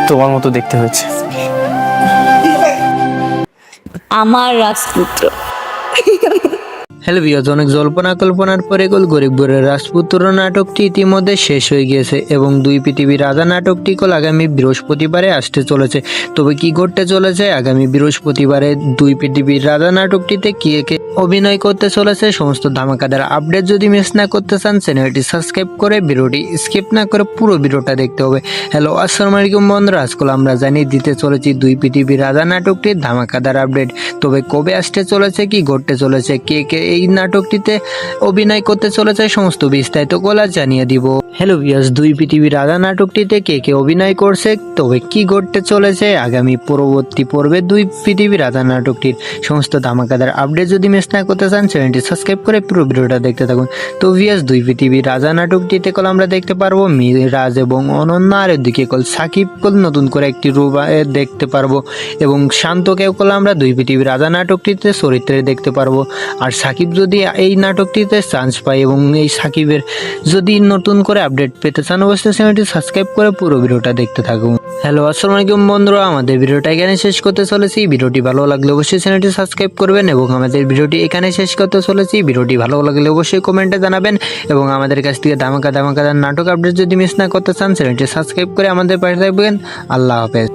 তোমার মতো দেখতে হয়েছে। আমার রাজপুত্র। হ্যালো ভিউয়ার্স, অনেক জল্পনা কল্পনার পরে গরিবপুরের রাজপুত্র নাটকটি ইতিমধ্যে শেষ হয়ে গিয়েছে এবং দুই পৃথিবীর রাজা নাটকটি আগামী বৃহস্পতিবারে আসতে চলেছে। তবে কি ঘটতে চলেছে আগামী বৃহস্পতিবারে দুই পৃথিবীর রাজা নাটকটিতে কে কে অভিনয় করতে চলেছে, সমস্ত ধামাকাদার আপডেট যদি মিস না করতে চান চ্যানেলটি সাবস্ক্রাইব করে ভিডিওটি স্কিপ না করে পুরো ভিডিওটা দেখতে হবে। হ্যালো আসসালামু আলাইকুম বন্ধুরা, আজকাল আমরা জানিয়ে দিতে চলেছি দুই পৃথিবীর রাজা নাটকটির ধামাকাদার আপডেট। তবে কবে আসতে চলেছে, কি ঘটতে চলেছে, কে কে এই নাটকটিতে অভিনয় করতে চলেছে, সমস্ত বিস্তারিত গোলা জানিয়ে দিব। হ্যালো ভিউয়ার্স, দুই পৃথিবীর রাজা নাটকটিতে কে কে অভিনয় করছে, তবে কি ঘটতে চলেছে আগামী পরবর্তী পর্বে দুই পৃথিবীর রাজা নাটকটির সমস্ত ধামাকাদার আপডেট যদি মিস না করতে চান চ্যানেলটি সাবস্ক্রাইব করে পুরো ভিডিওটা দেখতে থাকুন। তো ভিউয়ার্স, দুই পৃথিবীর রাজা নাটকটিতে আমরা দেখতে পারবো মিরাজ এবং অনন্যা, আর এদিকে সাকিব নতুন করে একটি রূপ দেখতে পারবো এবং শান্তকেও আমরা দুই পৃথিবীর রাজা নাটকটিতে চরিত্রে দেখতে পারবো। আর সাকিব যদি এই নাটকটিতে চান্স পায় এবং এই সাকিবের যদি নতুন করে আপডেট পেতে চান অবশ্যই চ্যানেলটি সাবস্ক্রাইব করে পুরো ভিডিওটা দেখতে থাকুন। হ্যালো আসসালামু আলাইকুম বন্ধুরা, আমাদের ভিডিওটা এখানে শেষ করতে চলেছি। ভিডিওটি ভালো লাগলে অবশ্যই চ্যানেলটি সাবস্ক্রাইব করবেন এবং আমাদের ভিডিওটি এখানে শেষ করতে চলেছি। ভিডিওটি ভালো লাগলে অবশ্যই কমেন্টে জানাবেন এবং আমাদের কাছ থেকে ধামাকাদার নাটক আপডেট যদি মিস না করতে চান চ্যানেলটি সাবস্ক্রাইব করে আমাদের পাশে থাকবেন। আল্লাহ হাফেজ।